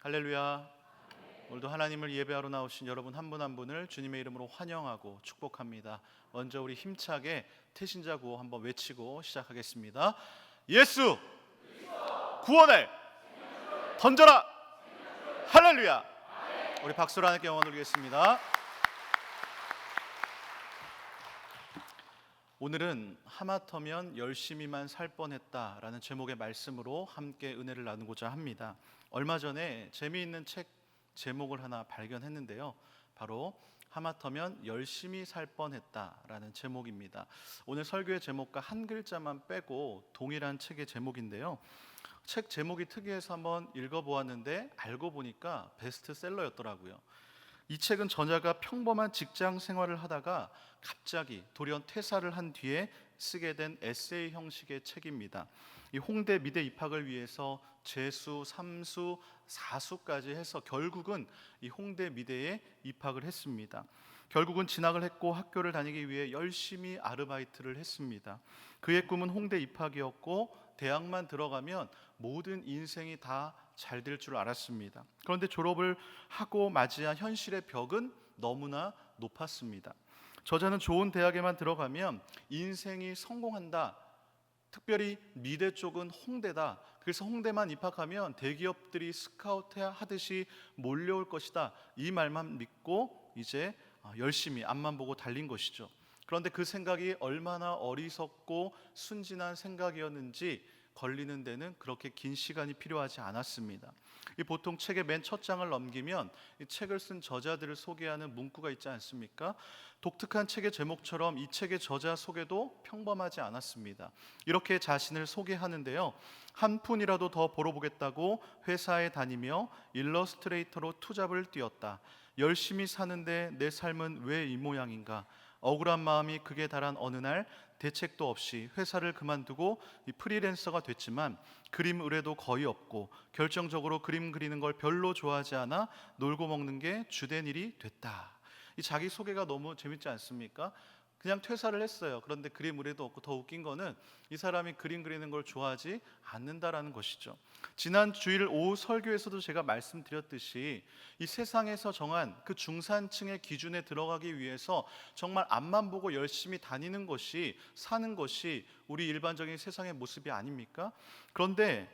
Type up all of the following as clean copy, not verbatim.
할렐루야. 오늘도 하나님을 예배하러 나오신 여러분 한 분 한 분을 주님의 이름으로 환영하고 축복합니다. 먼저 우리 힘차게 태신자 구호 한번 외치고 시작하겠습니다. 예수 구원을 던져라. 할렐루야. 우리 박수로 하나님께 영광 돌리겠습니다. 오늘은 하마터면 열심히만 살 뻔했다라는 제목의 말씀으로 함께 은혜를 나누고자 합니다. 얼마 전에 재미있는 책 제목을 하나 발견했는데요, 바로 하마터면 열심히 살 뻔했다라는 제목입니다. 오늘 설교의 제목과 한 글자만 빼고 동일한 책의 제목인데요, 책 제목이 특이해서 한번 읽어보았는데 알고 보니까 베스트셀러였더라고요. 이 책은 저자가 평범한 직장 생활을 하다가 갑자기 돌연 퇴사를 한 뒤에 쓰게 된 에세이 형식의 책입니다. 이 홍대 미대 입학을 위해서 재수, 삼수, 사수까지 해서 결국은 이 홍대 미대에 입학을 했습니다. 결국은 진학을 했고 학교를 다니기 위해 열심히 아르바이트를 했습니다. 그의 꿈은 홍대 입학이었고 대학만 들어가면 모든 인생이 다 잘 될 줄 알았습니다. 그런데 졸업을 하고 맞이한 현실의 벽은 너무나 높았습니다. 저자는 좋은 대학에만 들어가면 인생이 성공한다, 특별히 미대 쪽은 홍대다, 그래서 홍대만 입학하면 대기업들이 스카우트 하듯이 몰려올 것이다, 이 말만 믿고 이제 열심히 앞만 보고 달린 것이죠. 그런데 그 생각이 얼마나 어리석고 순진한 생각이었는지 걸리는 데는 그렇게 긴 시간이 필요하지 않았습니다. 보통 책의 맨 첫 장을 넘기면 이 책을 쓴 저자들을 소개하는 문구가 있지 않습니까? 독특한 책의 제목처럼 이 책의 저자 소개도 평범하지 않았습니다. 이렇게 자신을 소개하는데요, 한 푼이라도 더 벌어보겠다고 회사에 다니며 일러스트레이터로 투잡을 뛰었다. 열심히 사는데 내 삶은 왜 이 모양인가? 억울한 마음이 극에 달한 어느 날 대책도 없이 회사를 그만두고 프리랜서가 됐지만 그림 의뢰도 거의 없고 결정적으로 그림 그리는 걸 별로 좋아하지 않아 놀고 먹는 게 주된 일이 됐다. 이 자기소개가 너무 재밌지 않습니까? 그냥 퇴사를 했어요. 그런데 그림 의뢰도 없고 더 웃긴 거는 이 사람이 그림 그리는 걸 좋아하지 않는다라는 것이죠. 지난 주일 오후 설교에서도 제가 말씀드렸듯이 이 세상에서 정한 그 중산층의 기준에 들어가기 위해서 정말 앞만 보고 열심히 다니는 것이, 사는 것이 우리 일반적인 세상의 모습이 아닙니까? 그런데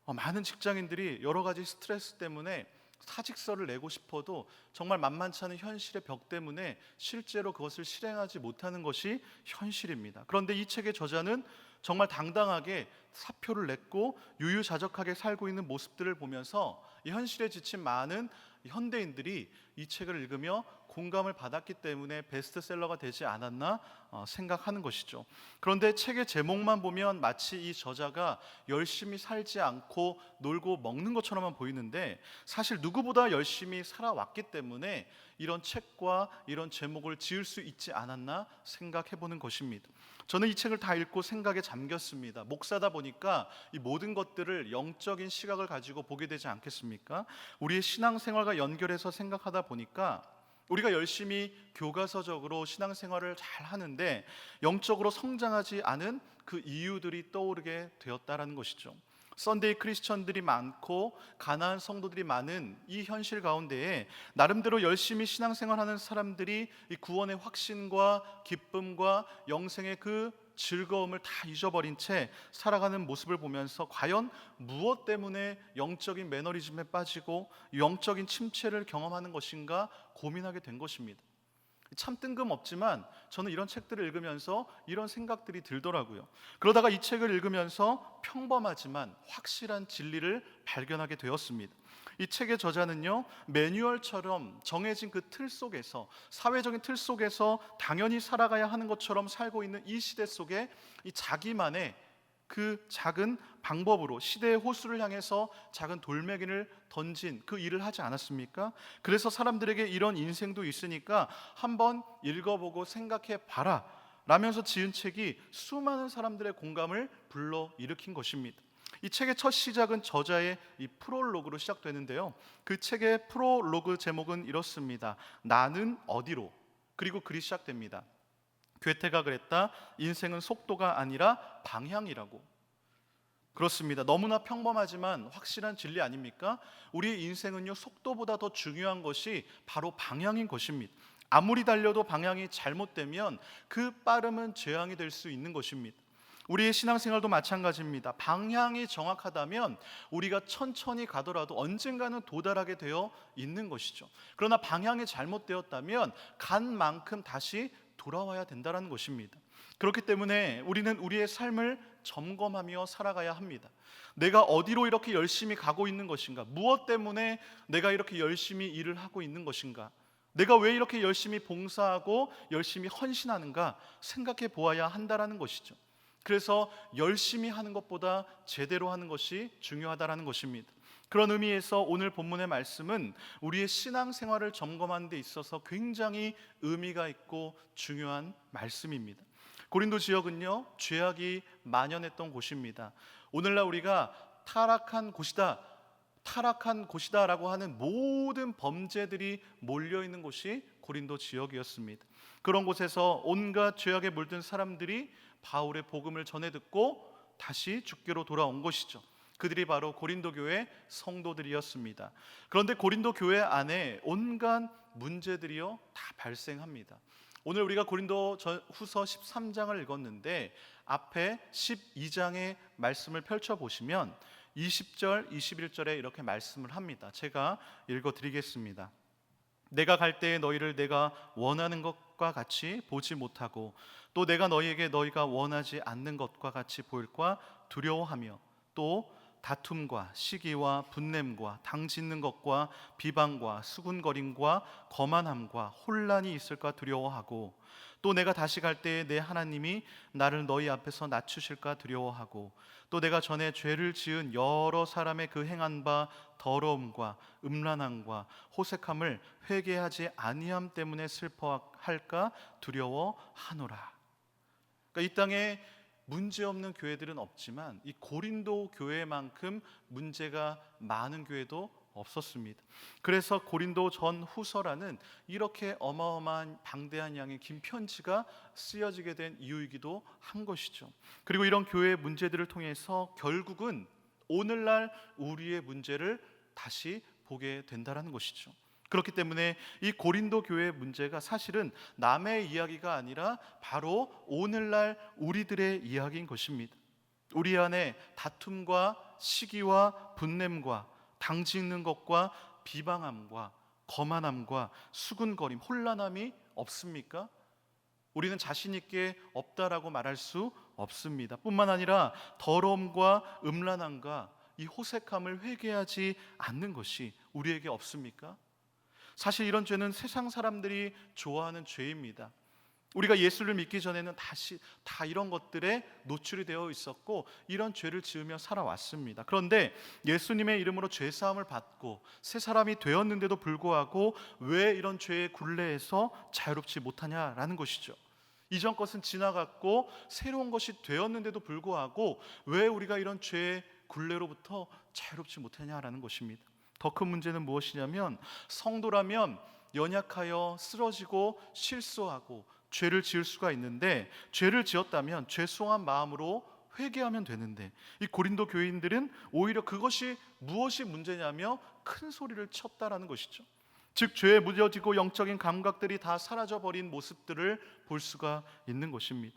많은 직장인들이 여러 가지 스트레스 때문에 사직서를 내고 싶어도 정말 만만치 않은 현실의 벽 때문에 실제로 그것을 실행하지 못하는 것이 현실입니다. 그런데 이 책의 저자는 정말 당당하게 사표를 냈고 유유자적하게 살고 있는 모습들을 보면서 이 현실에 지친 많은 현대인들이 이 책을 읽으며 공감을 받았기 때문에 베스트셀러가 되지 않았나 생각하는 것이죠. 그런데 책의 제목만 보면 마치 이 저자가 열심히 살지 않고 놀고 먹는 것처럼만 보이는데 사실 누구보다 열심히 살아왔기 때문에 이런 책과 이런 제목을 지을 수 있지 않았나 생각해 보는 것입니다. 저는 이 책을 다 읽고 생각에 잠겼습니다. 목사다 보니까 이 모든 것들을 영적인 시각을 가지고 보게 되지 않겠습니까? 우리의 신앙생활과 연결해서 생각하다 보니까 우리가 열심히 교과서적으로 신앙생활을 잘 하는데 영적으로 성장하지 않은 그 이유들이 떠오르게 되었다라는 것이죠. 썬데이 크리스천들이 많고 가난한 성도들이 많은 이 현실 가운데에 나름대로 열심히 신앙생활하는 사람들이 이 구원의 확신과 기쁨과 영생의 그 즐거움을 다 잊어버린 채 살아가는 모습을 보면서 과연 무엇 때문에 영적인 매너리즘에 빠지고 영적인 침체를 경험하는 것인가 고민하게 된 것입니다. 참 뜬금없지만 저는 이런 책들을 읽으면서 이런 생각들이 들더라고요. 그러다가 이 책을 읽으면서 평범하지만 확실한 진리를 발견하게 되었습니다. 이 책의 저자는요, 매뉴얼처럼 정해진 그 틀 속에서, 사회적인 틀 속에서 당연히 살아가야 하는 것처럼 살고 있는 이 시대 속에 이 자기만의 그 작은 방법으로 시대의 호수를 향해서 작은 돌멩이를 던진 그 일을 하지 않았습니까? 그래서 사람들에게 이런 인생도 있으니까 한번 읽어보고 생각해 봐라 라면서 지은 책이 수많은 사람들의 공감을 불러일으킨 것입니다. 이 책의 첫 시작은 저자의 이 프롤로그로 시작되는데요, 그 책의 프롤로그 제목은 이렇습니다. 나는 어디로? 그리고 글이 시작됩니다. 괴테가 그랬다. 인생은 속도가 아니라 방향이라고. 그렇습니다. 너무나 평범하지만 확실한 진리 아닙니까? 우리의 인생은요, 속도보다 더 중요한 것이 바로 방향인 것입니다. 아무리 달려도 방향이 잘못되면 그 빠름은 재앙이 될 수 있는 것입니다. 우리의 신앙생활도 마찬가지입니다. 방향이 정확하다면 우리가 천천히 가더라도 언젠가는 도달하게 되어 있는 것이죠. 그러나 방향이 잘못되었다면 간 만큼 다시 돌아와야 된다는 것입니다. 그렇기 때문에 우리는 우리의 삶을 점검하며 살아가야 합니다. 내가 어디로 이렇게 열심히 가고 있는 것인가? 무엇 때문에 내가 이렇게 열심히 일을 하고 있는 것인가? 내가 왜 이렇게 열심히 봉사하고 열심히 헌신하는가 생각해 보아야 한다는 것이죠. 그래서 열심히 하는 것보다 제대로 하는 것이 중요하다는 것입니다. 그런 의미에서 오늘 본문의 말씀은 우리의 신앙생활을 점검하는 데 있어서 굉장히 의미가 있고 중요한 말씀입니다. 고린도 지역은요, 죄악이 만연했던 곳입니다. 오늘날 우리가 타락한 곳이다라고 하는 모든 범죄들이 몰려있는 곳이 고린도 지역이었습니다. 그런 곳에서 온갖 죄악에 물든 사람들이 바울의 복음을 전해 듣고 다시 주께로 돌아온 것이죠. 그들이 바로 고린도 교회 성도들이었습니다. 그런데 고린도 교회 안에 온갖 문제들이요 다 발생합니다. 오늘 우리가 고린도 후서 13장을 읽었는데 앞에 12장의 말씀을 펼쳐보시면 20절, 21절에 이렇게 말씀을 합니다. 제가 읽어드리겠습니다. 내가 갈 때에 너희를 내가 원하는 것과 같이 보지 못하고 또 내가 너희에게 너희가 원하지 않는 것과 같이 보일까 두려워하며 또 다툼과 시기와 분냄과 당짓는 것과 비방과 수군거림과 거만함과 혼란이 있을까 두려워하고 또 내가 다시 갈 때에 내 하나님이 나를 너희 앞에서 낮추실까 두려워하고 또 내가 전에 죄를 지은 여러 사람의 그 행한 바 더러움과 음란함과 호색함을 회개하지 아니함 때문에 슬퍼할까 두려워하노라. 그러니까 이 땅에 문제없는 교회들은 없지만 이 고린도 교회만큼 문제가 많은 교회도 없었습니다. 그래서 고린도 전 후서라는 이렇게 어마어마한 방대한 양의 긴 편지가 쓰여지게 된 이유이기도 한 것이죠. 그리고 이런 교회의 문제들을 통해서 결국은 오늘날 우리의 문제를 다시 보게 된다는 것이죠. 그렇기 때문에 이 고린도 교회의 문제가 사실은 남의 이야기가 아니라 바로 오늘날 우리들의 이야기인 것입니다. 우리 안에 다툼과 시기와 분냄과 당짓는 것과 비방함과 거만함과 수군거림, 혼란함이 없습니까? 우리는 자신 있게 없다라고 말할 수 없습니다. 뿐만 아니라 더러움과 음란함과 이 호색함을 회개하지 않는 것이 우리에게 없습니까? 사실 이런 죄는 세상 사람들이 좋아하는 죄입니다. 우리가 예수를 믿기 전에는 다 이런 것들에 노출이 되어 있었고 이런 죄를 지으며 살아왔습니다. 그런데 예수님의 이름으로 죄사함을 받고 새 사람이 되었는데도 불구하고 왜 이런 죄의 굴레에서 자유롭지 못하냐라는 것이죠. 이전 것은 지나갔고 새로운 것이 되었는데도 불구하고 왜 우리가 이런 죄의 굴레로부터 자유롭지 못하냐라는 것입니다. 더 큰 문제는 무엇이냐면 성도라면 연약하여 쓰러지고 실수하고 죄를 지을 수가 있는데 죄를 지었다면 죄송한 마음으로 회개하면 되는데 이 고린도 교인들은 오히려 그것이 무엇이 문제냐며 큰 소리를 쳤다라는 것이죠. 즉 죄에 무뎌지고 영적인 감각들이 다 사라져버린 모습들을 볼 수가 있는 것입니다.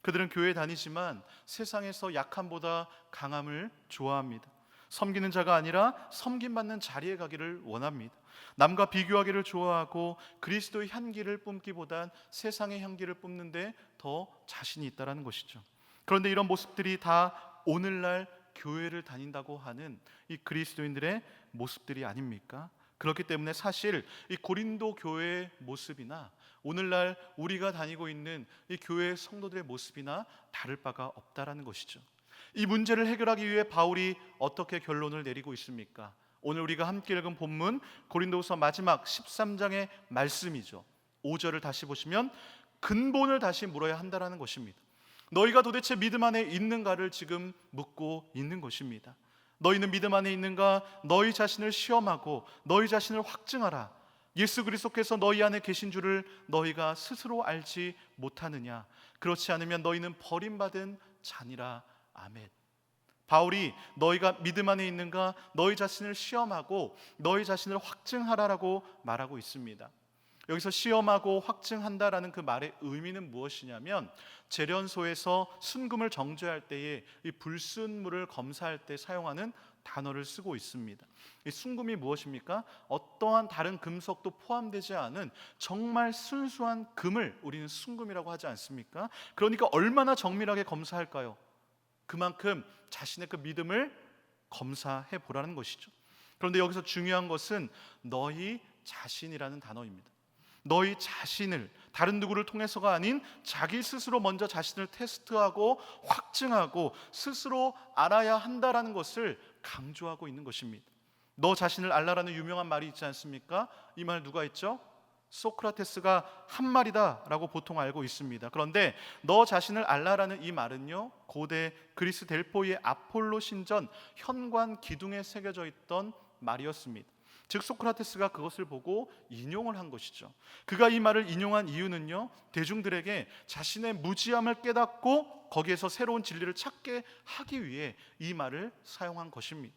그들은 교회에 다니지만 세상에서 약함보다 강함을 좋아합니다. 섬기는 자가 아니라 섬김받는 자리에 가기를 원합니다. 남과 비교하기를 좋아하고 그리스도의 향기를 뿜기보단 세상의 향기를 뿜는데 더 자신이 있다는 것이죠. 그런데 이런 모습들이 다 오늘날 교회를 다닌다고 하는 이 그리스도인들의 모습들이 아닙니까? 그렇기 때문에 사실 이 고린도 교회의 모습이나 오늘날 우리가 다니고 있는 이 교회 성도들의 모습이나 다를 바가 없다라는 것이죠. 이 문제를 해결하기 위해 바울이 어떻게 결론을 내리고 있습니까? 오늘 우리가 함께 읽은 본문 고린도후서 마지막 13장의 말씀이죠. 5절을 다시 보시면 근본을 다시 물어야 한다는 것입니다. 너희가 도대체 믿음 안에 있는가를 지금 묻고 있는 것입니다. 너희는 믿음 안에 있는가? 너희 자신을 시험하고 너희 자신을 확증하라. 예수 그리스도께서 너희 안에 계신 줄을 너희가 스스로 알지 못하느냐? 그렇지 않으면 너희는 버림받은 자니라. 아멘. 바울이 너희가 믿음 안에 있는가 너희 자신을 시험하고 너희 자신을 확증하라라고 말하고 있습니다. 여기서 시험하고 확증한다라는 그 말의 의미는 무엇이냐면, 재련소에서 순금을 정죄할 때에 이 불순물을 검사할 때 사용하는 단어를 쓰고 있습니다. 이 순금이 무엇입니까? 어떠한 다른 금속도 포함되지 않은 정말 순수한 금을 우리는 순금이라고 하지 않습니까? 그러니까 얼마나 정밀하게 검사할까요? 그만큼 자신의 그 믿음을 검사해 보라는 것이죠. 그런데 여기서 중요한 것은 너희 자신이라는 단어입니다. 너희 자신을, 다른 누구를 통해서가 아닌 자기 스스로 먼저 자신을 테스트하고 확증하고 스스로 알아야 한다라는 것을 강조하고 있는 것입니다. 너 자신을 알라라는 유명한 말이 있지 않습니까? 이 말 누가 했죠? 소크라테스가 한 말이다 라고 보통 알고 있습니다. 그런데 너 자신을 알라라는 이 말은요, 고대 그리스 델포이의 아폴로 신전 현관 기둥에 새겨져 있던 말이었습니다. 즉 소크라테스가 그것을 보고 인용을 한 것이죠. 그가 이 말을 인용한 이유는요, 대중들에게 자신의 무지함을 깨닫고 거기에서 새로운 진리를 찾게 하기 위해 이 말을 사용한 것입니다.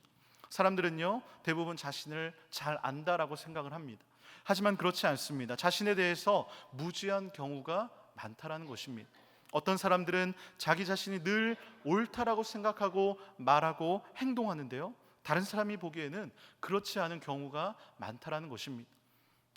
사람들은요, 대부분 자신을 잘 안다라고 생각을 합니다. 하지만 그렇지 않습니다. 자신에 대해서 무지한 경우가 많다라는 것입니다. 어떤 사람들은 자기 자신이 늘 옳다라고 생각하고 말하고 행동하는데요, 다른 사람이 보기에는 그렇지 않은 경우가 많다라는 것입니다.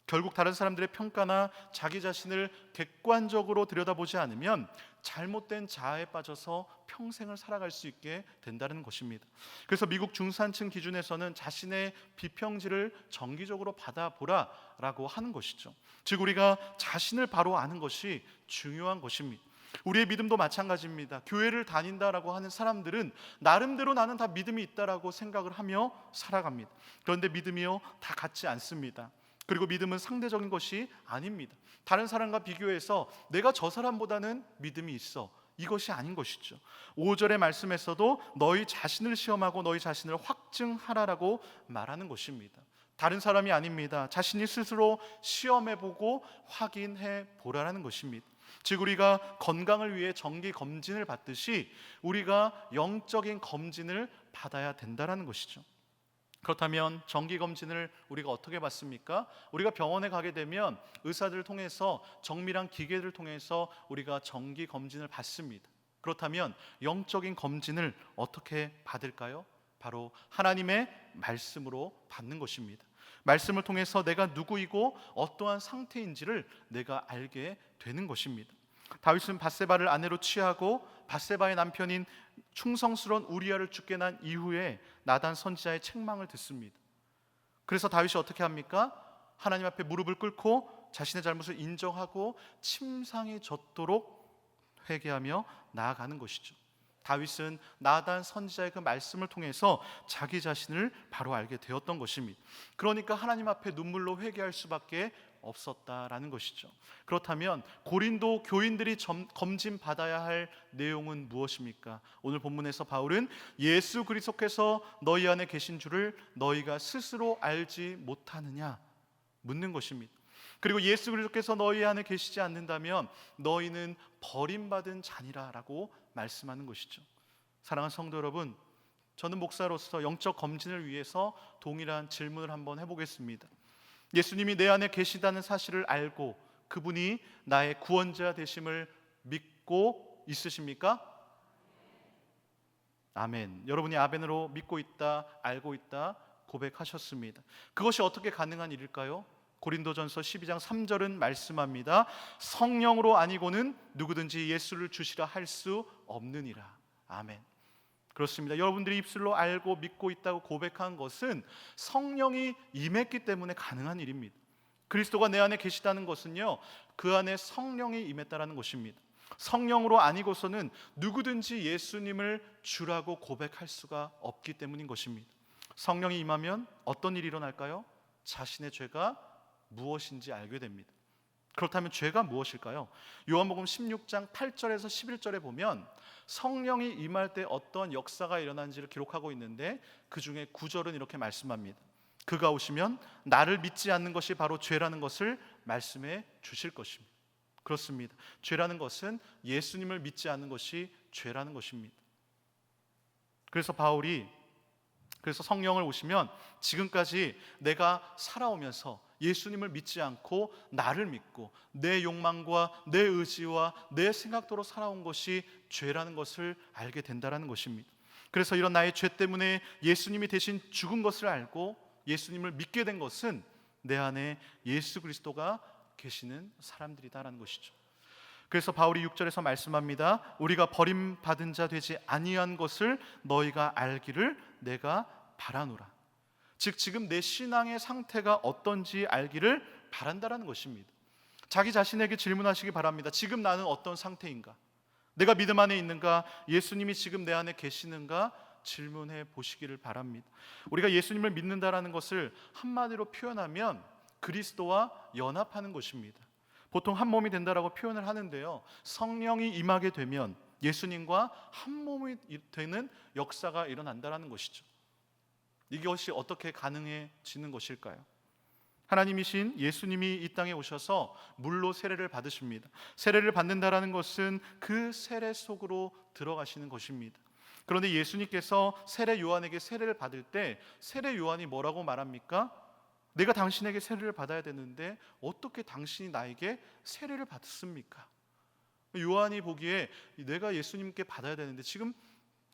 결국 다른 사람들의 평가나 자기 자신을 객관적으로 들여다보지 않으면 잘못된 자아에 빠져서 평생을 살아갈 수 있게 된다는 것입니다. 그래서 미국 중산층 기준에서는 자신의 비평질을 정기적으로 받아보라라고 하는 것이죠. 즉 우리가 자신을 바로 아는 것이 중요한 것입니다. 우리의 믿음도 마찬가지입니다. 교회를 다닌다라고 하는 사람들은 나름대로 나는 다 믿음이 있다라고 생각을 하며 살아갑니다. 그런데 믿음이요, 다 같지 않습니다. 그리고 믿음은 상대적인 것이 아닙니다. 다른 사람과 비교해서 내가 저 사람보다는 믿음이 있어, 이것이 아닌 것이죠. 5절의 말씀에서도 너희 자신을 시험하고 너희 자신을 확증하라라고 말하는 것입니다. 다른 사람이 아닙니다. 자신이 스스로 시험해보고 확인해 보라는 것입니다. 즉 우리가 건강을 위해 정기 검진을 받듯이 우리가 영적인 검진을 받아야 된다는 것이죠. 그렇다면 정기 검진을 우리가 어떻게 받습니까? 우리가 병원에 가게 되면 의사들을 통해서, 정밀한 기계를 통해서 우리가 정기 검진을 받습니다. 그렇다면 영적인 검진을 어떻게 받을까요? 바로 하나님의 말씀으로 받는 것입니다. 말씀을 통해서 내가 누구이고 어떠한 상태인지를 내가 알게 되는 것입니다. 다윗은 밧세바를 아내로 취하고 밧세바의 남편인 충성스러운 우리아를 죽게 난 이후에 나단 선지자의 책망을 듣습니다. 그래서 다윗이 어떻게 합니까? 하나님 앞에 무릎을 꿇고 자신의 잘못을 인정하고 침상이 젖도록 회개하며 나아가는 것이죠. 다윗은 나단 선지자의 그 말씀을 통해서 자기 자신을 바로 알게 되었던 것입니다. 그러니까 하나님 앞에 눈물로 회개할 수밖에 없었다라는 것이죠. 그렇다면 고린도 교인들이 검진받아야 할 내용은 무엇입니까? 오늘 본문에서 바울은 예수 그리스도께서 너희 안에 계신 줄을 너희가 스스로 알지 못하느냐 묻는 것입니다. 그리고 예수 그리스도께서 너희 안에 계시지 않는다면 너희는 버림받은 자니라라고 말씀하는 것이죠. 사랑하는 성도 여러분, 저는 목사로서 영적 검진을 위해서 동일한 질문을 한번 해보겠습니다. 예수님이 내 안에 계시다는 사실을 알고 그분이 나의 구원자 되심을 믿고 있으십니까? 아멘. 여러분이 아멘으로 믿고 있다, 알고 있다 고백하셨습니다. 그것이 어떻게 가능한 일일까요? 고린도전서 12장 3절은 말씀합니다. 성령으로 아니고는 누구든지 예수를 주시라 할 수 없느니라. 아멘. 그렇습니다. 여러분들이 입술로 알고 믿고 있다고 고백한 것은 성령이 임했기 때문에 가능한 일입니다. 그리스도가 내 안에 계시다는 것은요, 그 안에 성령이 임했다라는 것입니다. 성령으로 아니고서는 누구든지 예수님을 주라고 고백할 수가 없기 때문인 것입니다. 성령이 임하면 어떤 일이 일어날까요? 자신의 죄가 무엇인지 알게 됩니다. 그렇다면 죄가 무엇일까요? 요한복음 16장 8절에서 11절에 보면 성령이 임할 때 어떤 역사가 일어난지를 기록하고 있는데 그 중에 9절은 이렇게 말씀합니다. 그가 오시면 나를 믿지 않는 것이 바로 죄라는 것을 말씀해 주실 것입니다. 그렇습니다. 죄라는 것은 예수님을 믿지 않는 것이 죄라는 것입니다. 그래서 성령을 오시면 지금까지 내가 살아오면서 예수님을 믿지 않고 나를 믿고 내 욕망과 내 의지와 내 생각대로 살아온 것이 죄라는 것을 알게 된다는 것입니다. 그래서 이런 나의 죄 때문에 예수님이 대신 죽은 것을 알고 예수님을 믿게 된 것은 내 안에 예수 그리스도가 계시는 사람들이다라는 것이죠. 그래서 바울이 6절에서 말씀합니다. 우리가 버림받은 자 되지 아니한 것을 너희가 알기를 내가 바라노라. 즉 지금 내 신앙의 상태가 어떤지 알기를 바란다라는 것입니다. 자기 자신에게 질문하시기 바랍니다. 지금 나는 어떤 상태인가? 내가 믿음 안에 있는가? 예수님이 지금 내 안에 계시는가? 질문해 보시기를 바랍니다. 우리가 예수님을 믿는다라는 것을 한마디로 표현하면 그리스도와 연합하는 것입니다. 보통 한 몸이 된다라고 표현을 하는데요, 성령이 임하게 되면 예수님과 한 몸이 되는 역사가 일어난다라는 것이죠. 이것이 어떻게 가능해지는 것일까요? 하나님이신 예수님이 이 땅에 오셔서 물로 세례를 받으십니다. 세례를 받는다라는 것은 그 세례 속으로 들어가시는 것입니다. 그런데 예수님께서 세례 요한에게 세례를 받을 때 세례 요한이 뭐라고 말합니까? 내가 당신에게 세례를 받아야 되는데 어떻게 당신이 나에게 세례를 받습니까? 요한이 보기에 내가 예수님께 받아야 되는데 지금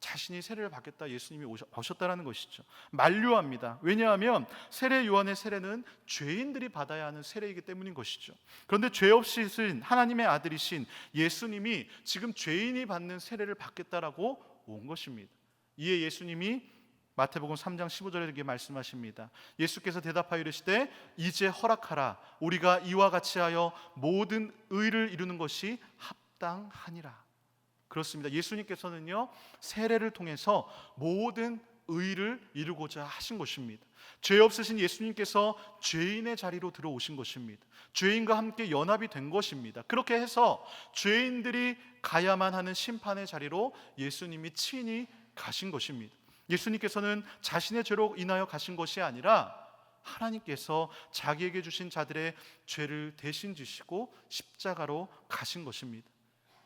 자신이 세례를 받겠다, 예수님이 오셨다라는 것이죠. 만류합니다. 왜냐하면 세례 요한의 세례는 죄인들이 받아야 하는 세례이기 때문인 것이죠. 그런데 죄 없이신 하나님의 아들이신 예수님이 지금 죄인이 받는 세례를 받겠다라고 온 것입니다. 이에 예수님이 마태복음 3장 15절에 이렇게 말씀하십니다. 예수께서 대답하여 이르시되 이제 허락하라. 우리가 이와 같이 하여 모든 의를 이루는 것이 합당하니라. 그렇습니다. 예수님께서는요, 세례를 통해서 모든 의를 이루고자 하신 것입니다. 죄 없으신 예수님께서 죄인의 자리로 들어오신 것입니다. 죄인과 함께 연합이 된 것입니다. 그렇게 해서 죄인들이 가야만 하는 심판의 자리로 예수님이 친히 가신 것입니다. 예수님께서는 자신의 죄로 인하여 가신 것이 아니라 하나님께서 자기에게 주신 자들의 죄를 대신 지시고 십자가로 가신 것입니다.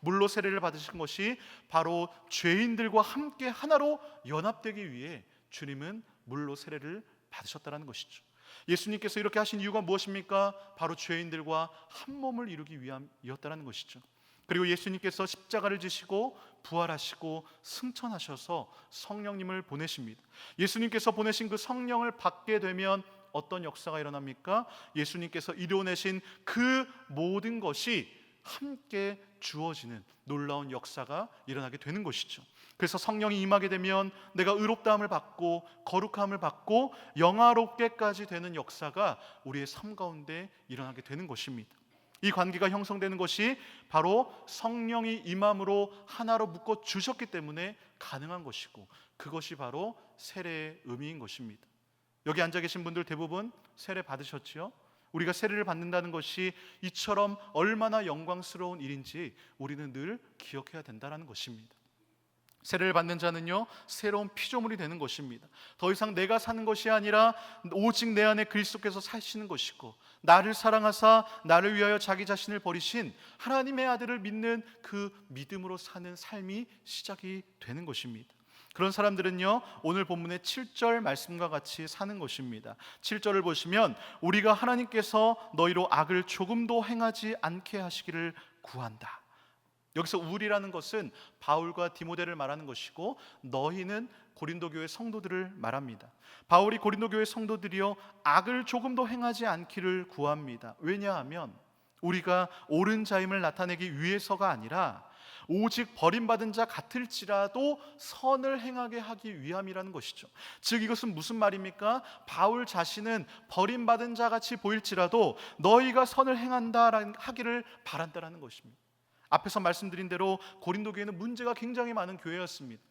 물로 세례를 받으신 것이 바로 죄인들과 함께 하나로 연합되기 위해 주님은 물로 세례를 받으셨다는 것이죠. 예수님께서 이렇게 하신 이유가 무엇입니까? 바로 죄인들과 한 몸을 이루기 위함이었다는 것이죠. 그리고 예수님께서 십자가를 지시고 부활하시고 승천하셔서 성령님을 보내십니다. 예수님께서 보내신 그 성령을 받게 되면 어떤 역사가 일어납니까? 예수님께서 이루어내신 그 모든 것이 함께 주어지는 놀라운 역사가 일어나게 되는 것이죠. 그래서 성령이 임하게 되면 내가 의롭다함을 받고 거룩함을 받고 영화롭게까지 되는 역사가 우리의 삶 가운데 일어나게 되는 것입니다. 이 관계가 형성되는 것이 바로 성령이 임함으로 하나로 묶어 주셨기 때문에 가능한 것이고, 그것이 바로 세례의 의미인 것입니다. 여기 앉아 계신 분들 대부분 세례 받으셨지요? 우리가 세례를 받는다는 것이 이처럼 얼마나 영광스러운 일인지 우리는 늘 기억해야 된다는 것입니다. 세례를 받는 자는요, 새로운 피조물이 되는 것입니다. 더 이상 내가 사는 것이 아니라 오직 내 안에 그리스도께서 사시는 것이고, 나를 사랑하사 나를 위하여 자기 자신을 버리신 하나님의 아들을 믿는 그 믿음으로 사는 삶이 시작이 되는 것입니다. 그런 사람들은요, 오늘 본문의 7절 말씀과 같이 사는 것입니다. 7절을 보시면 우리가 하나님께서 너희로 악을 조금도 행하지 않게 하시기를 구한다. 여기서 우리라는 것은 바울과 디모데를 말하는 것이고, 너희는 고린도 교회 성도들을 말합니다. 바울이 고린도 교회 성도들이여 악을 조금도 행하지 않기를 구합니다. 왜냐하면 우리가 옳은 자임을 나타내기 위해서가 아니라 오직 버림받은 자 같을지라도 선을 행하게 하기 위함이라는 것이죠. 즉 이것은 무슨 말입니까? 바울 자신은 버림받은 자 같이 보일지라도 너희가 선을 행한다 하기를 바란다라는 것입니다. 앞에서 말씀드린 대로 고린도 교회는 문제가 굉장히 많은 교회였습니다.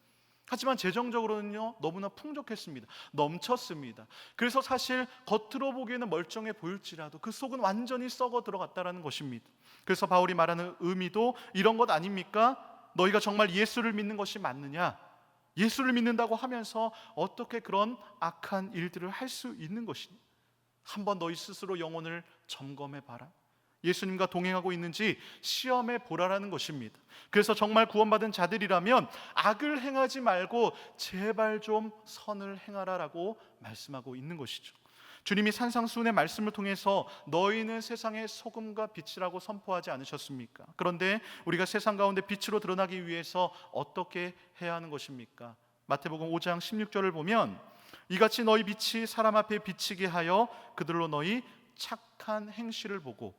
하지만 재정적으로는요, 너무나 풍족했습니다. 넘쳤습니다. 그래서 사실 겉으로 보기에는 멀쩡해 보일지라도 그 속은 완전히 썩어 들어갔다는 것입니다. 그래서 바울이 말하는 의미도 이런 것 아닙니까? 너희가 정말 예수를 믿는 것이 맞느냐? 예수를 믿는다고 하면서 어떻게 그런 악한 일들을 할 수 있는 것이냐? 한번 너희 스스로 영혼을 점검해 봐라. 예수님과 동행하고 있는지 시험해 보라라는 것입니다. 그래서 정말 구원받은 자들이라면 악을 행하지 말고 제발 좀 선을 행하라라고 말씀하고 있는 것이죠. 주님이 산상수훈의 말씀을 통해서 너희는 세상의 소금과 빛이라고 선포하지 않으셨습니까? 그런데 우리가 세상 가운데 빛으로 드러나기 위해서 어떻게 해야 하는 것입니까? 마태복음 5장 16절을 보면 이같이 너희 빛이 사람 앞에 비치게 하여 그들로 너희 착한 행실을 보고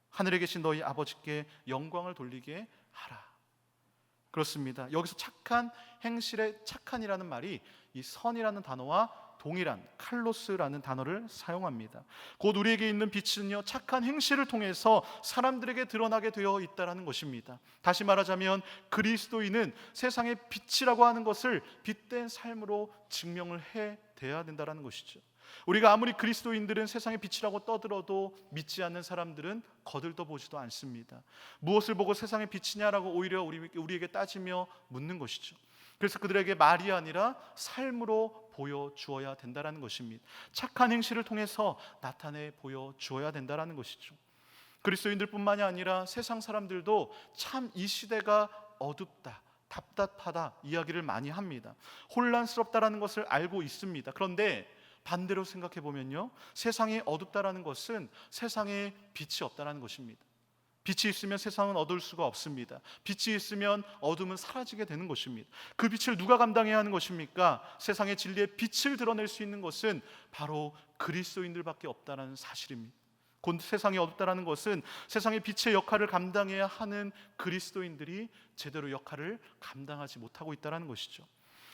하늘에 계신 너희 아버지께 영광을 돌리게 하라. 그렇습니다. 여기서 착한 행실의 착한이라는 말이 이 선이라는 단어와 동일한 칼로스라는 단어를 사용합니다. 곧 우리에게 있는 빛은요, 착한 행실을 통해서 사람들에게 드러나게 되어 있다는 것입니다. 다시 말하자면 그리스도인은 세상의 빛이라고 하는 것을 빛된 삶으로 증명을 해야 된다는 것이죠. 우리가 아무리 그리스도인들은 세상의 빛이라고 떠들어도 믿지 않는 사람들은 거들떠보지도 않습니다. 무엇을 보고 세상의 빛이냐라고 오히려 우리에게 따지며 묻는 것이죠. 그래서 그들에게 말이 아니라 삶으로 보여주어야 된다는 것입니다. 착한 행실을 통해서 나타내 보여주어야 된다는 것이죠. 그리스도인들뿐만이 아니라 세상 사람들도 참 이 시대가 어둡다, 답답하다 이야기를 많이 합니다. 혼란스럽다라는 것을 알고 있습니다. 그런데 반대로 생각해 보면요, 세상이 어둡다라는 것은 세상에 빛이 없다라는 것입니다. 빛이 있으면 세상은 어두울 수가 없습니다. 빛이 있으면 어둠은 사라지게 되는 것입니다. 그 빛을 누가 감당해야 하는 것입니까? 세상의 진리의 빛을 드러낼 수 있는 것은 바로 그리스도인들밖에 없다는 사실입니다. 곧 세상이 어둡다라는 것은 세상의 빛의 역할을 감당해야 하는 그리스도인들이 제대로 역할을 감당하지 못하고 있다는 것이죠.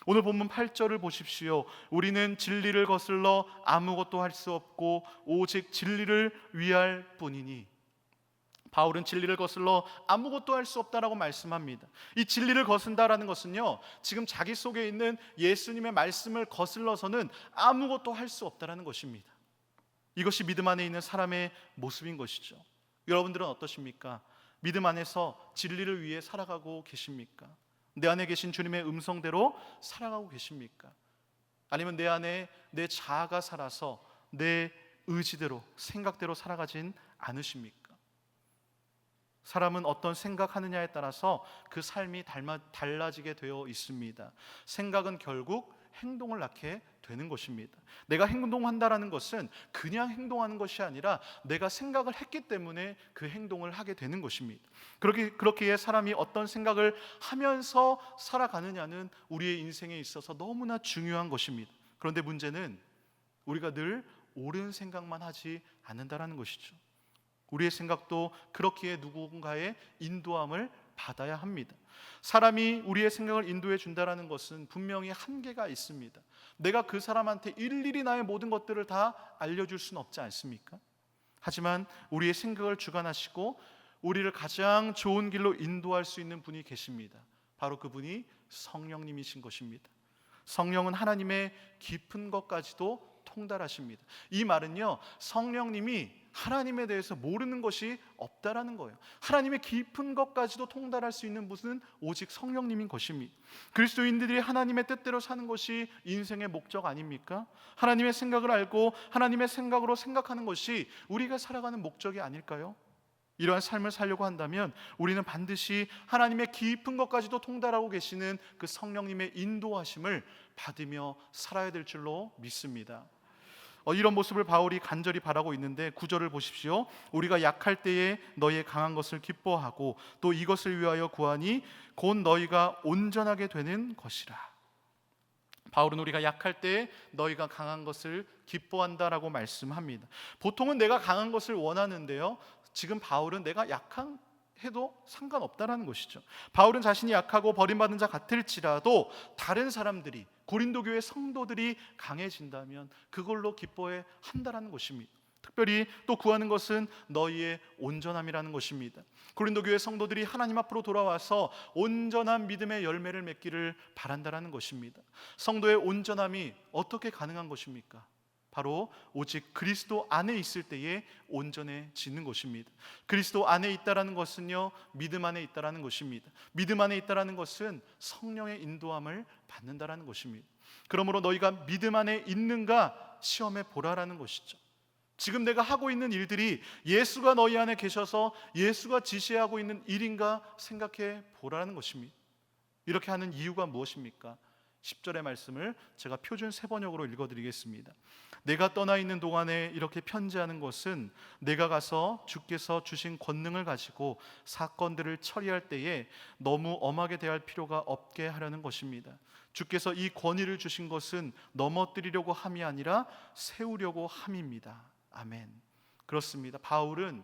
오늘 본문 8절을 보십시오. 우리는 진리를 거슬러 아무것도 할 수 없고 오직 진리를 위할 뿐이니. 바울은 진리를 거슬러 아무것도 할 수 없다라고 말씀합니다. 이 진리를 거슬다라는 것은요, 지금 자기 속에 있는 예수님의 말씀을 거슬러서는 아무것도 할 수 없다라는 것입니다. 이것이 믿음 안에 있는 사람의 모습인 것이죠. 여러분들은 어떠십니까? 믿음 안에서 진리를 위해 살아가고 계십니까? 내 안에 계신 주님의 음성대로 살아가고 계십니까? 아니면 내 안에 내 자아가 살아서 내 의지대로 생각대로 살아가진 않으십니까? 사람은 어떤 생각하느냐에 따라서 그 삶이 달라지게 되어 있습니다. 생각은 결국 행동을 낳게 되는 것입니다. 내가 행동한다라는 것은 그냥 행동하는 것이 아니라 내가 생각을 했기 때문에 그 행동을 하게 되는 것입니다. 그렇기에 사람이 어떤 생각을 하면서 살아가느냐는 우리의 인생에 있어서 너무나 중요한 것입니다. 그런데 문제는 우리가 늘 옳은 생각만 하지 않는다라는 것이죠. 우리의 생각도 그렇기에 누군가의 인도함을 받아야 합니다. 사람이 우리의 생각을 인도해 준다는 것은 분명히 한계가 있습니다. 내가 그 사람한테 일일이 나의 모든 것들을 다 알려줄 수는 없지 않습니까? 하지만 우리의 생각을 주관하시고 우리를 가장 좋은 길로 인도할 수 있는 분이 계십니다. 바로 그분이 성령님이신 것입니다. 성령은 하나님의 깊은 것까지도 통달하십니다. 이 말은요, 성령님이 하나님에 대해서 모르는 것이 없다라는 거예요. 하나님의 깊은 것까지도 통달할 수 있는 분은 오직 성령님인 것입니다. 그리스도인들이 하나님의 뜻대로 사는 것이 인생의 목적 아닙니까? 하나님의 생각을 알고 하나님의 생각으로 생각하는 것이 우리가 살아가는 목적이 아닐까요? 이러한 삶을 살려고 한다면 우리는 반드시 하나님의 깊은 것까지도 통달하고 계시는 그 성령님의 인도하심을 받으며 살아야 될 줄로 믿습니다. 이런 모습을 바울이 간절히 바라고 있는데 9절을 보십시오. 우리가 약할 때에 너희의 강한 것을 기뻐하고 또 이것을 위하여 구하니 곧 너희가 온전하게 되는 것이라. 바울은 우리가 약할 때에 너희가 강한 것을 기뻐한다라고 말씀합니다. 보통은 내가 강한 것을 원하는데요, 지금 바울은 내가 약한 해도 상관없다라는 것이죠. 바울은 자신이 약하고 버림받은 자 같을지라도 다른 사람들이, 고린도 교회 성도들이 강해진다면 그걸로 기뻐해 한다라는 것입니다. 특별히 또 구하는 것은 너희의 온전함이라는 것입니다. 고린도 교회 성도들이 하나님 앞으로 돌아와서 온전한 믿음의 열매를 맺기를 바란다라는 것입니다. 성도의 온전함이 어떻게 가능한 것입니까? 바로 오직 그리스도 안에 있을 때에 온전해지는 것입니다. 그리스도 안에 있다라는 것은요, 믿음 안에 있다라는 것입니다. 믿음 안에 있다라는 것은 성령의 인도함을 받는다라는 것입니다. 그러므로 너희가 믿음 안에 있는가 시험해 보라라는 것이죠. 지금 내가 하고 있는 일들이 예수가 너희 안에 계셔서 예수가 지시하고 있는 일인가 생각해 보라는 것입니다. 이렇게 하는 이유가 무엇입니까? 10절의 말씀을 제가 표준 세번역으로 읽어드리겠습니다. 내가 떠나 있는 동안에 이렇게 편지하는 것은 내가 가서 주께서 주신 권능을 가지고 사건들을 처리할 때에 너무 엄하게 대할 필요가 없게 하려는 것입니다. 주께서 이 권위를 주신 것은 넘어뜨리려고 함이 아니라 세우려고 함입니다. 아멘. 그렇습니다. 바울은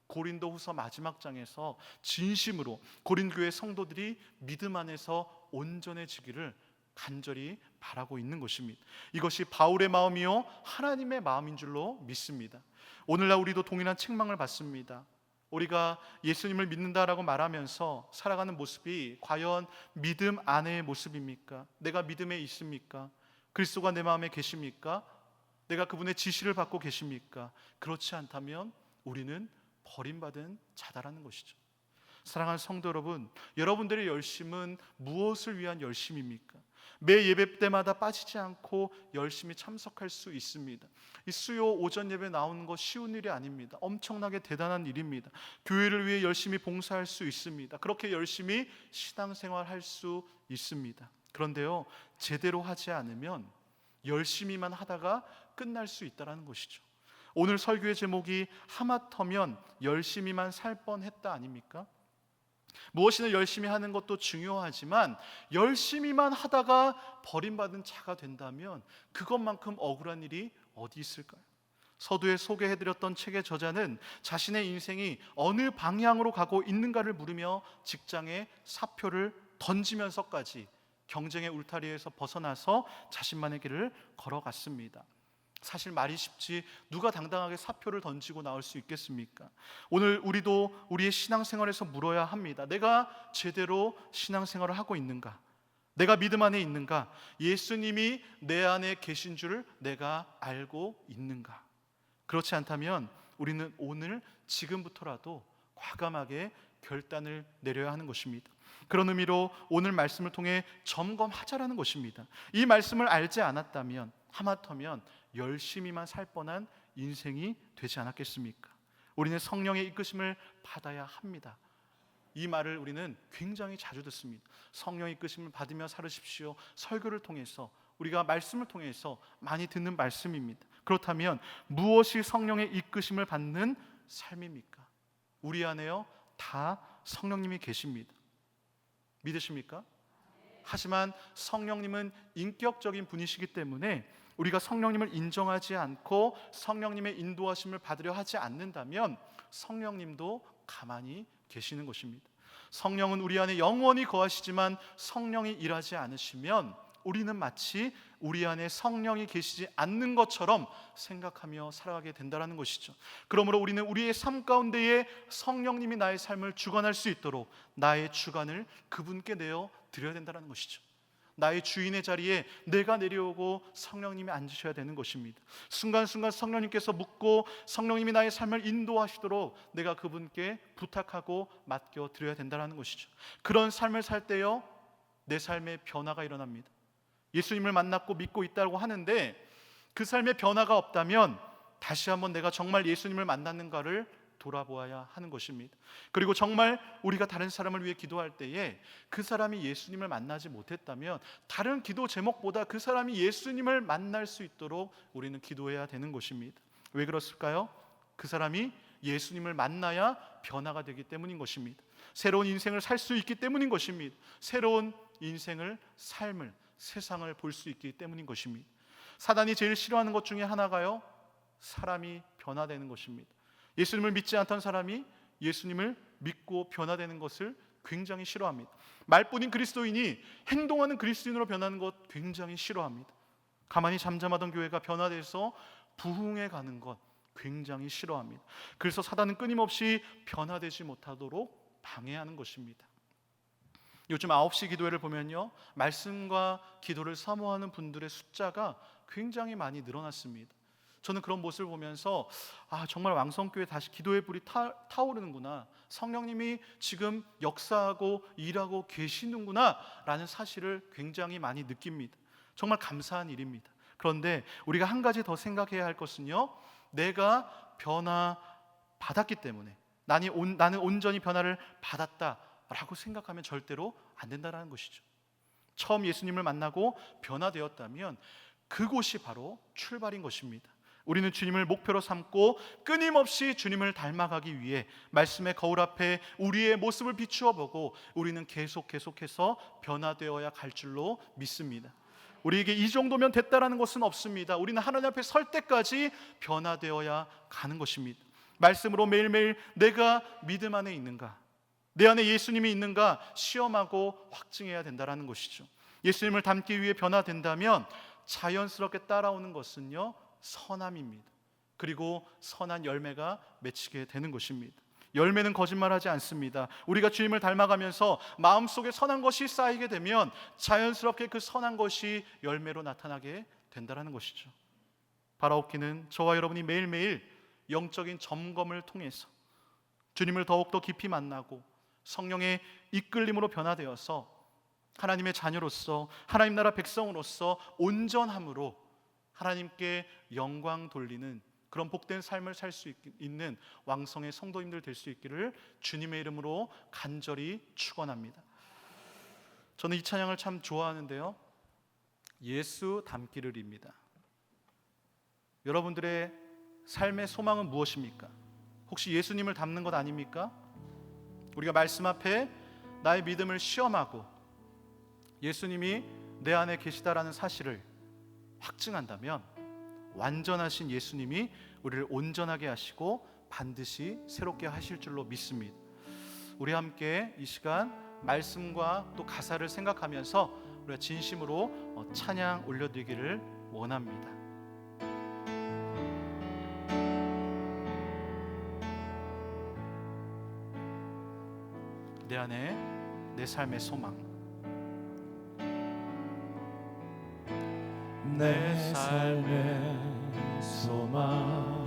고린도후서 마지막 장에서 진심으로 고린교회 성도들이 믿음 안에서 온전해지기를 간절히 바라고 있는 것입니다. 이것이 바울의 마음이요 하나님의 마음인 줄로 믿습니다. 오늘날 우리도 동일한 책망을 받습니다. 우리가 예수님을 믿는다라고 말하면서 살아가는 모습이 과연 믿음 안의 모습입니까? 내가 믿음에 있습니까? 그리스도가 내 마음에 계십니까? 내가 그분의 지시를 받고 계십니까? 그렇지 않다면 우리는 버림받은 자다라는 것이죠. 사랑하는 성도 여러분, 여러분들의 열심은 무엇을 위한 열심입니까? 매 예배 때마다 빠지지 않고 열심히 참석할 수 있습니다. 이 수요 오전 예배 나오는 거 쉬운 일이 아닙니다. 엄청나게 대단한 일입니다. 교회를 위해 열심히 봉사할 수 있습니다. 그렇게 열심히 신앙생활할 수 있습니다. 그런데요, 제대로 하지 않으면 열심히만 하다가 끝날 수 있다는 것이죠. 오늘 설교의 제목이 하마터면 열심히만 살 뻔했다 아닙니까? 무엇이든 열심히 하는 것도 중요하지만 열심히만 하다가 버림받은 자가 된다면 그것만큼 억울한 일이 어디 있을까요? 서두에 소개해드렸던 책의 저자는 자신의 인생이 어느 방향으로 가고 있는가를 물으며 직장에 사표를 던지면서까지 경쟁의 울타리에서 벗어나서 자신만의 길을 걸어갔습니다. 사실 말이 쉽지 누가 당당하게 사표를 던지고 나올 수 있겠습니까? 오늘 우리도 우리의 신앙생활에서 물어야 합니다. 내가 제대로 신앙생활을 하고 있는가? 내가 믿음 안에 있는가? 예수님이 내 안에 계신 줄 내가 알고 있는가? 그렇지 않다면 우리는 오늘 지금부터라도 과감하게 결단을 내려야 하는 것입니다. 그런 의미로 오늘 말씀을 통해 점검하자라는 것입니다. 이 말씀을 알지 않았다면 하마터면 열심히만 살 뻔한 인생이 되지 않았겠습니까? 우리는 성령의 이끄심을 받아야 합니다. 이 말을 우리는 굉장히 자주 듣습니다. 성령의 이끄심을 받으며 살으십시오. 설교를 통해서 우리가 말씀을 통해서 많이 듣는 말씀입니다. 그렇다면 무엇이 성령의 이끄심을 받는 삶입니까? 우리 안에요 다 성령님이 계십니다. 믿으십니까? 하지만 성령님은 인격적인 분이시기 때문에 우리가 성령님을 인정하지 않고 성령님의 인도하심을 받으려 하지 않는다면 성령님도 가만히 계시는 것입니다. 성령은 우리 안에 영원히 거하시지만 성령이 일하지 않으시면 우리는 마치 우리 안에 성령이 계시지 않는 것처럼 생각하며 살아가게 된다는 것이죠. 그러므로 우리는 우리의 삶 가운데에 성령님이 나의 삶을 주관할 수 있도록 나의 주관을 그분께 내어 드려야 된다는 것이죠. 나의 주인의 자리에 내가 내려오고 성령님이 앉으셔야 되는 것입니다. 순간순간 성령님께서 묻고 성령님이 나의 삶을 인도하시도록 내가 그분께 부탁하고 맡겨 드려야 된다는 것이죠. 그런 삶을 살 때요 내 삶에 변화가 일어납니다. 예수님을 만났고 믿고 있다고 하는데 그 삶에 변화가 없다면 다시 한번 내가 정말 예수님을 만났는가를 돌아보아야 하는 것입니다. 그리고 정말 우리가 다른 사람을 위해 기도할 때에 그 사람이 예수님을 만나지 못했다면 다른 기도 제목보다 그 사람이 예수님을 만날 수 있도록 우리는 기도해야 되는 것입니다. 왜 그렇을까요? 그 사람이 예수님을 만나야 변화가 되기 때문인 것입니다. 새로운 인생을 살 수 있기 때문인 것입니다. 새로운 인생을, 삶을, 세상을 볼 수 있기 때문인 것입니다. 사단이 제일 싫어하는 것 중에 하나가요 사람이 변화되는 것입니다. 예수님을 믿지 않던 사람이 예수님을 믿고 변화되는 것을 굉장히 싫어합니다. 말뿐인 그리스도인이 행동하는 그리스도인으로 변하는 것 굉장히 싫어합니다. 가만히 잠잠하던 교회가 변화돼서 부흥해 가는 것 굉장히 싫어합니다. 그래서 사단은 끊임없이 변화되지 못하도록 방해하는 것입니다. 요즘 9시 기도회를 보면요 말씀과 기도를 사모하는 분들의 숫자가 굉장히 많이 늘어났습니다. 저는 그런 모습을 보면서 정말 왕성교회 다시 기도의 불이 타오르는구나, 성령님이 지금 역사하고 일하고 계시는구나 라는 사실을 굉장히 많이 느낍니다. 정말 감사한 일입니다. 그런데 우리가 한 가지 더 생각해야 할 것은요 내가 변화받았기 때문에, 나는 온전히 변화를 받았다라고 생각하면 절대로 안 된다는 것이죠. 처음 예수님을 만나고 변화되었다면 그곳이 바로 출발인 것입니다. 우리는 주님을 목표로 삼고 끊임없이 주님을 닮아가기 위해 말씀의 거울 앞에 우리의 모습을 비추어 보고 우리는 계속해서 변화되어야 갈 줄로 믿습니다. 우리에게 이 정도면 됐다라는 것은 없습니다. 우리는 하나님 앞에 설 때까지 변화되어야 가는 것입니다. 말씀으로 매일매일 내가 믿음 안에 있는가, 내 안에 예수님이 있는가 시험하고 확증해야 된다는 것이죠. 예수님을 닮기 위해 변화된다면 자연스럽게 따라오는 것은요, 선함입니다. 그리고 선한 열매가 맺히게 되는 것입니다. 열매는 거짓말하지 않습니다. 우리가 주님을 닮아가면서 마음속에 선한 것이 쌓이게 되면 자연스럽게 그 선한 것이 열매로 나타나게 된다는 것이죠. 바라옵기는 저와 여러분이 매일매일 영적인 점검을 통해서 주님을 더욱더 깊이 만나고 성령의 이끌림으로 변화되어서 하나님의 자녀로서, 하나님 나라 백성으로서 온전함으로 하나님께 영광 돌리는 그런 복된 삶을 살 수 있는 왕성의 성도님들 될 수 있기를 주님의 이름으로 간절히 축원합니다. 저는 이 찬양을 참 좋아하는데요, 예수 닮기를입니다. 여러분들의 삶의 소망은 무엇입니까? 혹시 예수님을 닮는 것 아닙니까? 우리가 말씀 앞에 나의 믿음을 시험하고 예수님이 내 안에 계시다라는 사실을 확증한다면 완전하신 예수님이 우리를 온전하게 하시고 반드시 새롭게 하실 줄로 믿습니다. 우리 함께 이 시간 말씀과 또 가사를 생각하면서 우리가 진심으로 찬양 올려드리기를 원합니다. 내 안에 내 삶의 소망, 내 삶의 소망,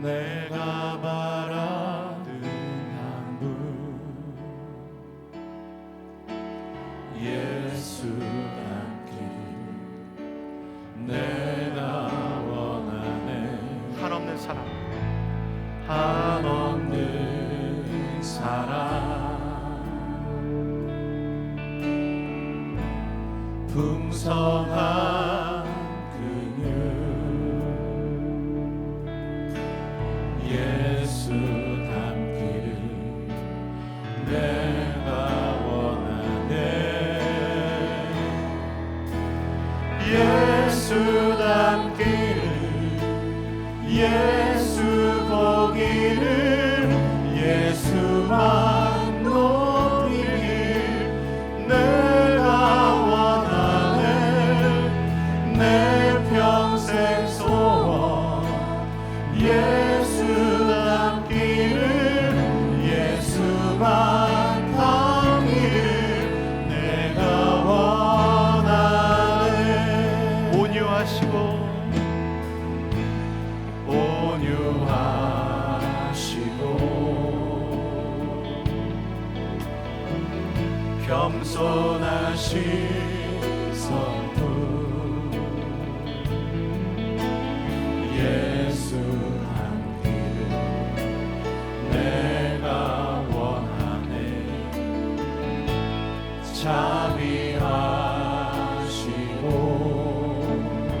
내가 바라는 한 분, 예수 닮기를 내가 원하네. 한없는 사랑, 한없는 사랑, 풍성한 긍휼, 예수 닮기를 내가 원하네. 예수 닮기를, 예수 보기를, 예수만 높이길 내가 원하네. 내 평생 소원, 예수 닮기를, 예수만 닮기를 내가 원하네. 온유하시고 겸손하신 성품, 예수 닮기를 내가 원하네. 자비하시고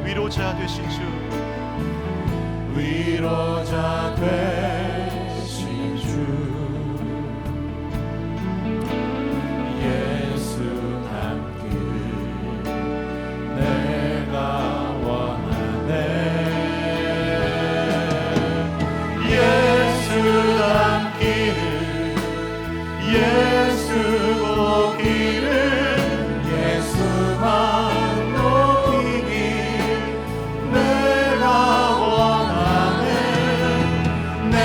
위로자 되신 주, 위로자 되신 주, 예수 닮기를 내가 원하네. 예수 닮기를, 예수 보기를, 예수만 높이길 내가 원하네. 내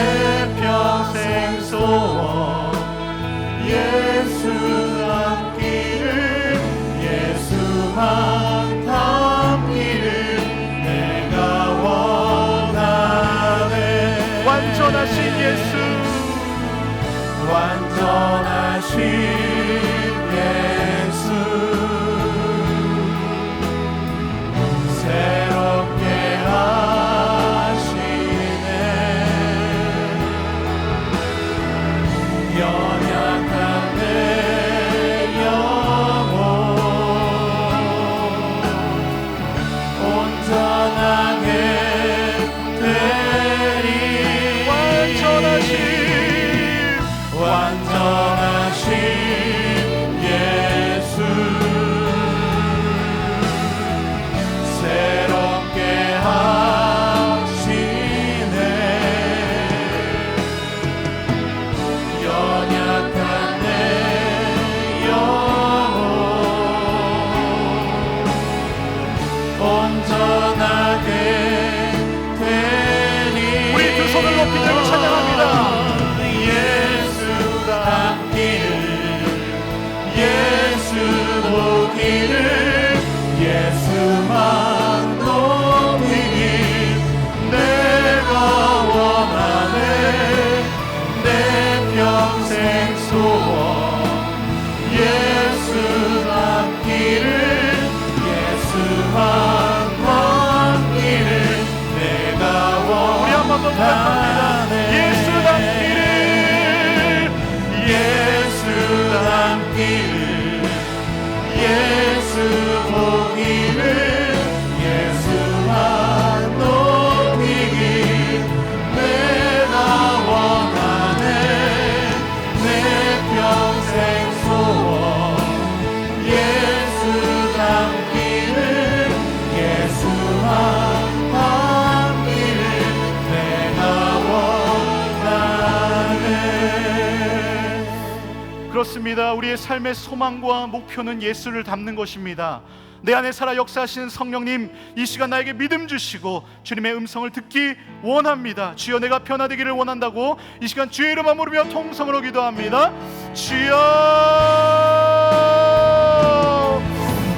그렇습니다. 우리의 삶의 소망과 목표는 예수를 닮는 것입니다. 내 안에 살아 역사하시는 성령님, 이 시간 나에게 믿음 주시고 주님의 음성을 듣기 원합니다. 주여, 내가 변화되기를 원한다고 이 시간 주의 이름만 부르며 통성으로 기도합니다. 주여,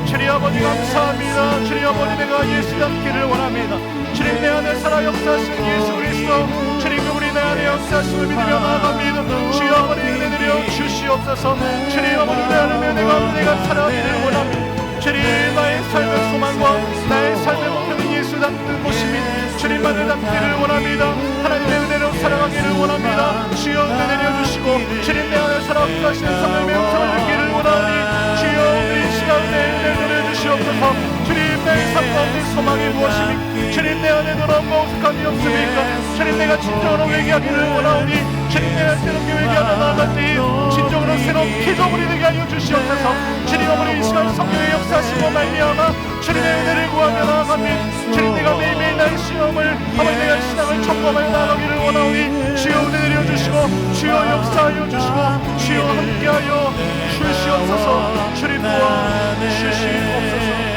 주님 아버지 감사합니다. 주님 아버지, 내가 예수 닮기를 원합니다. 주님, 내 안에 살아 역사하시는 예수 그리스도, 주님 그분이 내 안에 역사하심을 믿으며 나아갑니다. 주여 아버지, 은혜 내려 주시옵소서. 주님 아버지, 내 안에 내가 살아가기를 원합니다. 주님, 나의 삶의 소망과 나의 삶의 목표는 예수 닮는 곳입니다. 주님만을 닮기를 원합니다. 하나님의 은혜로 살아가기를 원합니다. 주여, 은혜 내려주시고 주님, 내 안에 살아가시는 성령의 음성을 듣기를 원하오니 주여, 우리 시간 은혜 내려주시옵소서. 주님, 나의 삶 가운데 소망이 무엇입니까? 주님, 내 안에 너런 무엇함이 없습니까? 주님, 내가 진정으로 회개하기를 원하오니 주님, 내가 새롭게 회개하며 나아갈 때 진정으로 새로운 피조물이 되게 하여 주시옵소서. 주님 아버지, 이 시간 성령의 역사하시고 말미암아 주님의 은혜를 구하며 나아갑니다. 주님, 내가 매일매일 나의 시험을 아버지, 내가 신앙을 점검하여 나아가기를 원하오니 주여, 은혜 내려주시고 주여 역사하여 주시고 주여 함께하여 주시옵소서. 주님 도와 주시옵소서.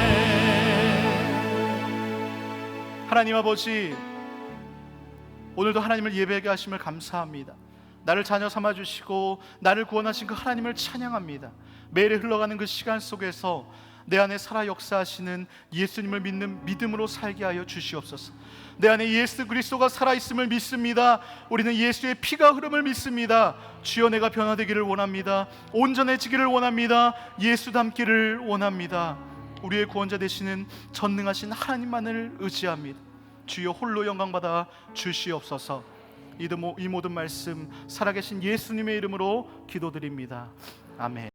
하나님 아버지, 오늘도 하나님을 예배하게 하심을 감사합니다. 나를 자녀 삼아주시고 나를 구원하신 그 하나님을 찬양합니다. 매일 흘러가는 그 시간 속에서 내 안에 살아 역사하시는 예수님을 믿는 믿음으로 살게 하여 주시옵소서. 내 안에 예수 그리스도가 살아있음을 믿습니다. 우리는 예수의 피가 흐름을 믿습니다. 주여, 내가 변화되기를 원합니다. 온전해지기를 원합니다. 예수 닮기를 원합니다. 우리의 구원자 되시는 전능하신 하나님만을 의지합니다. 주여, 홀로 영광받아 주시옵소서. 이 모든 말씀 살아계신 예수님의 이름으로 기도드립니다. 아멘.